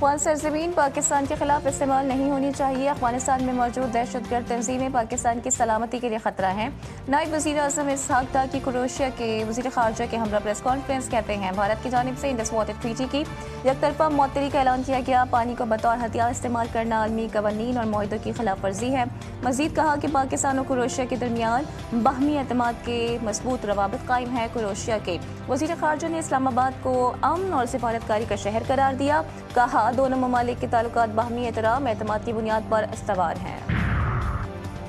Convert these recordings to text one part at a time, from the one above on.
अफ़गान सरज़मीन पाकिस्तान के खिलाफ इस्तेमाल नहीं होनी चाहिए। अफगानिस्तान में मौजूद दहशतगर्द तंजीमें पाकिस्तान की सलामती के लिए खतरा हैं। नायब वज़ीर आज़म इसहाक डार की क्रोएशिया के वज़ीर ख़ारजा के हमरा प्रेस कॉन्फ्रेंस कहते हैं भारत की जानिब से इंडस वाटर ट्रीटी की यकतरफा मुअत्तली का ऐलान किया गया। पानी को बतौर हथियार इस्तेमाल करना आलमी कवानीन और मुआहदों की खिलाफ वर्जी है। मज़ीद कहा कि पाकिस्तान और क्रोएशिया के दरमियान बाहमी एतमाद के मजबूत रवाबित कायम है। क्रोएशिया के वज़ीर ख़ारजा ने इस्लामाबाद को अमन और सिफारतकारी का शहर करार दिया। कहा दोनों ममालिक के ताल्लुकात बाहमी एहतराम एतमाद की बुनियाद पर इस्तवार हैं।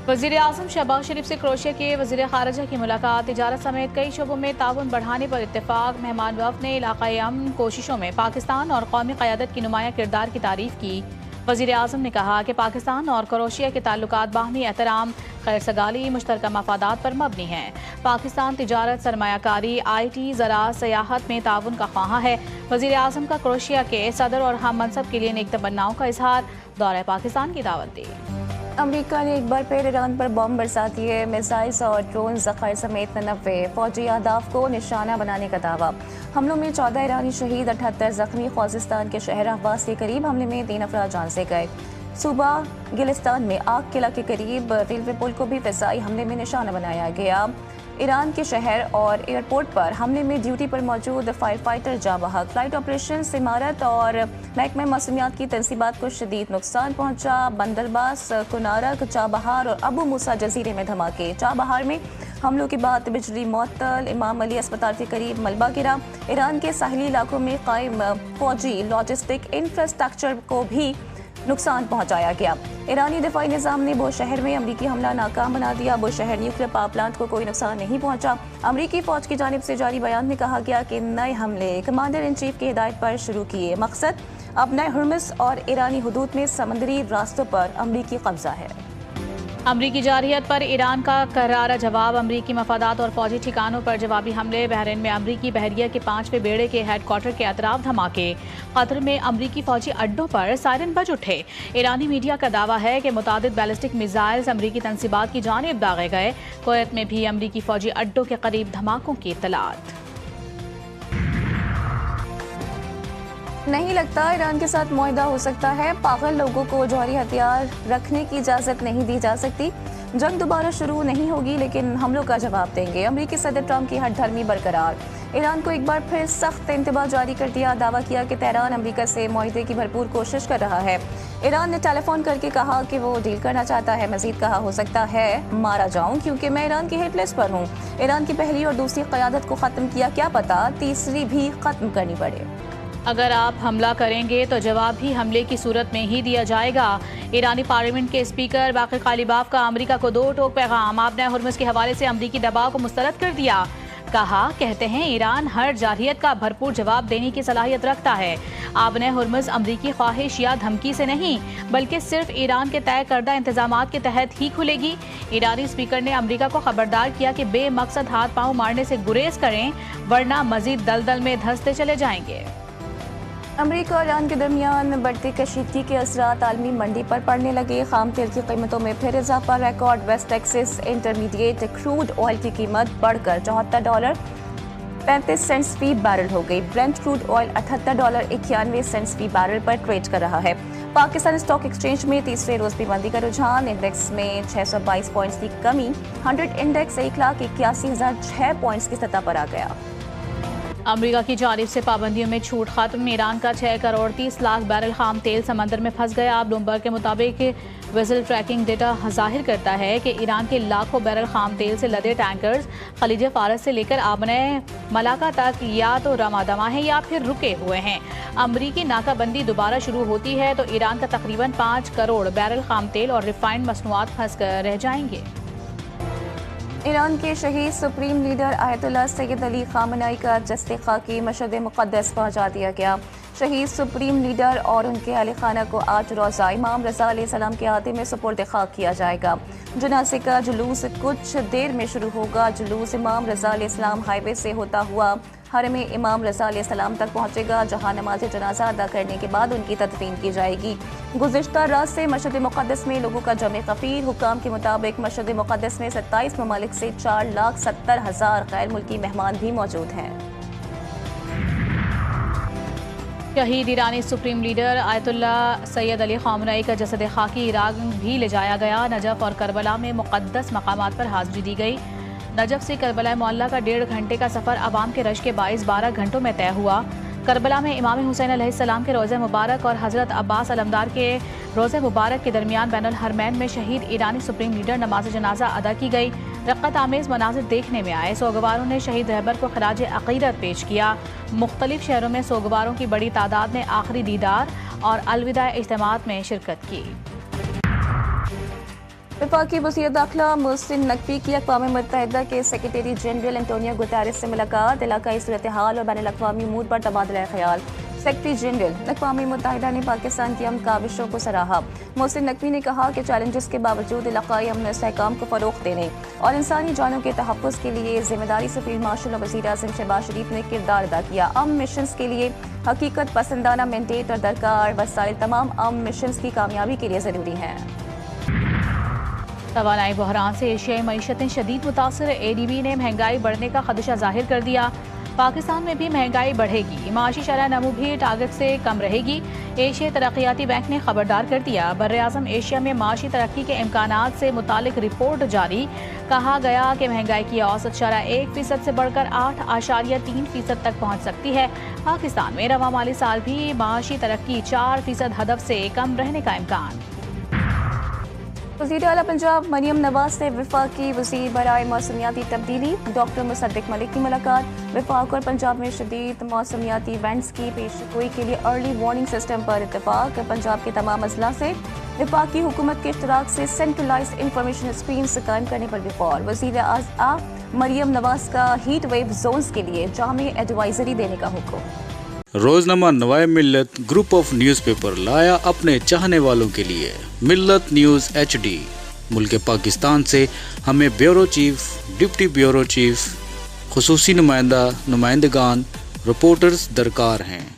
वज़ीर आज़म शहबाज शरीफ से क्रोएशिया के वज़ीर ख़ारजा की मुलाकात, तिजारत समेत कई शोबों में ताउन बढ़ाने पर इत्तेफाक। मेहमान वफ़द ने इलाक़ाई अमन कोशिशों में पाकिस्तान और कौमी क़यादत की नुमायां किरदार की तारीफ़ की। वज़ीर आज़म ने कहा कि पाकिस्तान और क्रोएशिया के ताल्लुकात बाहमी एहतराम, खैर सगाली, मुश्तरका मफादात पर मबनी हैं। पाकिस्तान तिजारत, सरमायाकारी, IT, ज़राअत, सयाहत में ताउन का ख्वाह है। वज़ीर आज़म का क्रोएशिया के सदर और हम मनसब के लिए नेक तमन्नाओं का इजहार, दौरा पाकिस्तान की दावत दी। अमेरिका ने एक बार फिर ईरान पर बम बरसा दिए। मिसाइल्स और ड्रोन ज़ख़ायर समेत 99 फौजी अहदाफ को निशाना बनाने का दावा। हमलों में 14 ईरानी शहीद, 78 जख्मी। ख़ुज़िस्तान के शहर अहवाज के करीब हमले में 3 अफराद जान से गए। सूबा गिलिस्तान में आग किला के करीब रेलवे पुल को भी फ़िज़ाई हमले में निशाना बनाया गया। ईरान के शहर और एयरपोर्ट पर हमले में ड्यूटी पर मौजूद फायर फाइटर जाँ बहक। फ्लाइट ऑपरेशन इमारत और महकमा मौसमियात की तनसीबात को शदीद नुकसान पहुंचा। बंदरबास, कुनारक, चाबहार और अबू मूसा जजीरे में धमाके। चाबहार में हमलों के बाद बिजली मअतल। इमाम अली अस्पताल के करीब मलबा गिरा। ईरान के साहिली इलाकों में कायम फौजी लॉजिस्टिक इंफ्रास्ट्रक्चर को भी नुकसान पहुंचाया गया। ईरानी दिफाई निज़ाम ने बो शहर में अमरीकी हमला नाकाम बना दिया। बो शहर न्यूक्लियर पावर प्लांट को कोई नुकसान नहीं पहुंचा। अमरीकी फौज की जानिब से जारी बयान में कहा गया कि नए हमले कमांडर इन चीफ की हिदायत पर शुरू किए। मकसद अब नए हुर्मुज़ और ईरानी हुदूद में समंदरी रास्तों पर अमरीकी कब्जा है। अमरीकी जारहियत पर ईरान का करारा जवाब। अमरीकी मफादात और फौजी ठिकानों पर जवाबी हमले। बहरीन में अमरीकी बहरिया के 5वें बेड़े के हेडक्वार्टर के अतराफ धमाके। कतर में अमरीकी फौजी अड्डों पर सायरन बज उठे। ईरानी मीडिया का दावा है कि मुतादिद बैलिस्टिक मिसाइल्स अमरीकी तनसीबात की जानिब दागे गए। कुवैत में भी अमरीकी फौजी अड्डों के करीब धमाकों की इत्तलात। नहीं लगता ईरान के साथ मुआहदा हो सकता है। पागल लोगों को जौहरी हथियार रखने की इजाज़त नहीं दी जा सकती। जंग दोबारा शुरू नहीं होगी लेकिन हमलों का जवाब देंगे। अमरीकी सदर ट्रंप की हठधर्मी बरकरार। ईरान को एक बार फिर सख्त इंतबाह जारी कर दिया। दावा किया कि तेहरान अमरीका से मुआहदे की भरपूर कोशिश कर रहा है। ईरान ने टेलीफोन करके कहा कि वो डील करना चाहता है। मजीद कहा हो सकता है मारा जाऊं क्योंकि मैं ईरान की हिट लिस्ट पर हूँ। ईरान की पहली और दूसरी क़यादत को ख़त्म किया, क्या पता तीसरी भी ख़त्म करनी पड़े। अगर आप हमला करेंगे तो जवाब भी हमले की सूरत में ही दिया जाएगा। ईरानी पार्लियामेंट के स्पीकर बाक़िर कालिबाफ का अमेरिका को 2 टोक पैगाम। आपने हुर्मुज़ के हवाले से अमरीकी दबाव को मुस्तरद कर दिया। कहा, कहते हैं ईरान हर जारहियत का भरपूर जवाब देने की सलाहियत रखता है। आपने हुर्मुज़ अमरीकी ख्वाहिश या धमकी से नहीं बल्कि सिर्फ ईरान के तय करदा इंतजामात के तहत ही खुलेगी। ईरानी स्पीकर ने अमरीका को खबरदार किया कि बेमकसद हाथ पाँव मारने से गुरेज करें वरना मजीद दलदल में धंसते चले जाएंगे। अमरीका और ईरान के दरमियान बढ़ती कशीदगी के असरात आलमी मंडी पर पड़ने लगे। खाम तेल की कीमतों में फिर इजाफा। Record West Texas intermediate crude oil की कीमत बढ़कर $74.35 फी बैरल हो गई। ब्रेंट क्रूड ऑयल $78.91 फी बैरल पर ट्रेड कर रहा है। पाकिस्तान स्टॉक एक्सचेंज में तीसरे रोज भी मंदी का रुझान। इंडेक्स में 622 पॉइंट्स की कमी। 100 इंडेक्स 1,81,006 पॉइंट्स की सतह पर आ गया। अमेरिका की जानिब से पाबंदियों में छूट खत्म। ईरान का 6 करोड़ 30 लाख बैरल खाम तेल समंदर में फंस गया। ब्लूमबर्ग के मुताबिक विजल ट्रैकिंग डेटा जाहिर करता है कि ईरान के लाखों बैरल खाम तेल से लदे टैंकर्स खलीज फारस से लेकर आबने मलाका तक या तो रमादमा है या फिर रुके हुए हैं। अमरीकी नाकाबंदी दोबारा शुरू होती है तो ईरान का तकरीबन 5 करोड़ बैरल खाम तेल और रिफाइंड मसनूआत फंस कर रह जाएंगे। ईरान के शहीद supreme leader Ayatollah Syed Ali Khamenei का जस्ते खाकी मशहद मुक़द्दस पहुंचा दिया गया। शहीद सुप्रीम लीडर और उनके अहले खाना को आज रोज़ा इमाम रज़ा अलैहिस्सलाम के आते में सुपुर्द खाक किया जाएगा। जनाज़े का जुलूस कुछ देर में शुरू होगा। जुलूस इमाम रज़ा अलैहिस्सलाम हाईवे से होता हुआ हरम इमाम रज़ा अलैहिस्सलाम तक पहुंचेगा, जहां नमाज जनाजा अदा करने के बाद उनकी तदफीन की जाएगी। गुज़िश्ता रात से मशहद मुक़द्दस में लोगों का जमे कफ़ीर। हुकाम के मुताबिक मशहद मुक़द्दस में 27 ममालिक से 4,70,000 गैर मुल्की मेहमान भी मौजूद हैं। शहीद ईरानी supreme leader Ayatollah Sayyid Ali Khamenei का जसद खाकी इराक भी ले जाया गया। नजफ और करबला में मुक़द्दस मकामात पर हाजिरी दी गई। नजफ से करबला मोहल्ला का 1.5 घंटे का सफ़र अवाम के रश के बाइस 12 घंटों में तय हुआ। करबला में इमाम हुसैन अलैहिस्सलाम के रोज़े मुबारक और हज़रत अब्बास अलमदार के रोज़े मुबारक के दरमियान बैनुल हरमैन में शहीद ईरानी सुप्रीम लीडर नमाज जनाजा अदा की गई। रक़्क़त आमेज़ मनाज़िर देखने में आए। सोगवारों ने शहीद रहबर को खराज अक़ीदत पेश किया। मुख्तलिफ शहरों में सोगवारों की बड़ी तादाद ने आखिरी दीदार और अलविदा इज्तिमात में शिरकत की। वफाकी वज़ीर दाखिला मोहसिन नकवी की अक़वाम मुत्तहिदा के सेक्रेटरी जनरल एंटोनियो गुतेरेस से मुलाकात। इलाकाई सूरत हाल और बैनुल अक़वामी उमूर पर तबादला ख्याल। सेक्रेटरी जनरल अक़वाम मुत्तहिदा ने पाकिस्तान की अमन काविशों को सराहा। मोहसिन नकवी ने कहा कि चैलेंजेस के बावजूद इलाकाई अमन इस्तेहकाम को फ़रोग़ देने और इंसानी जानों के तहफ़्फ़ुज़ के लिए ज़िम्मेदारी से फील्ड मार्शल और वज़ीर आज़म शहबाज शरीफ ने किरदार अदा किया। अमन मिशन के लिए हकीकत पसंदाना मैंडेट और दरकार वसाइल तमाम अमन मिशन की कामयाबी के लिए ज़रूरी हैं। तवानाई बहरान से एशियाई मईशतें शदीद मुतासर। ADB ने महंगाई बढ़ने का खदशा जाहिर कर दिया। पाकिस्तान में भी महंगाई बढ़ेगी। माशी शरह नमू भी टारगेट से कम रहेगी। एशियाई तरक्याती बैंक ने खबरदार कर दिया। बर्र-ए-आज़म एशिया में माशी तरक्की के इम्कानात से मुतालिक रिपोर्ट जारी। कहा गया कि महंगाई की औसत शरह 1% से बढ़कर 8.3% तक पहुँच सकती है। पाकिस्तान में रवा माली साल भी माशी तरक्की 4% हदफ से कम रहने का इम्कान। वज़ीर आला पंजाब मरियम नवाज से वफाकी वज़ीर बराए मौसमियाती तब्दीली डॉक्टर मुसद्दिक मलिक की मुलाकात। वफाक और पंजाब में शदीद मौसमियाती इवेंट्स की पेशगोई के लिए अर्ली वार्निंग सिस्टम पर इत्तफाक। पंजाब के तमाम अजला से वफाकी हुकूमत के इश्तराक से सेंट्रलाइज्ड इंफॉर्मेशन स्क्रीन कायम करने पर भी गौर। वज़ीर आज़ा मरियम नवाज का हीट वेव जोन्स के लिए जामी एडवाइजरी देने का हुक्म। रोजनामा नवाए मिल्लत ग्रुप ऑफ न्यूज़पेपर लाया अपने चाहने वालों के लिए मिल्लत न्यूज़ HD। मुल्क पाकिस्तान से हमें bureau chief, deputy bureau chief, खुसूसी नुमाइंदगान, रिपोर्टर्स दरकार हैं।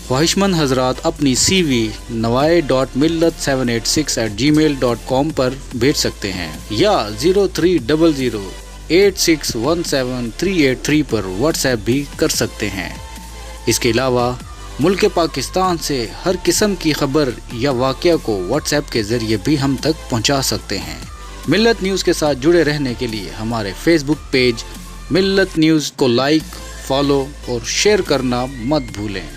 ख्वाहिशमंद हजरात अपनी CV nawai.millat786@gmail.com पर भेज सकते हैं या 0300861738 पर व्हाट्सएप भी कर सकते हैं। इसके अलावा मुल्क पाकिस्तान से हर किस्म की खबर या वाक़या को व्हाट्सएप के ज़रिए भी हम तक पहुंचा सकते हैं। मिल्लत न्यूज़ के साथ जुड़े रहने के लिए हमारे फेसबुक पेज मिल्लत न्यूज़ को लाइक, फॉलो और शेयर करना मत भूलें।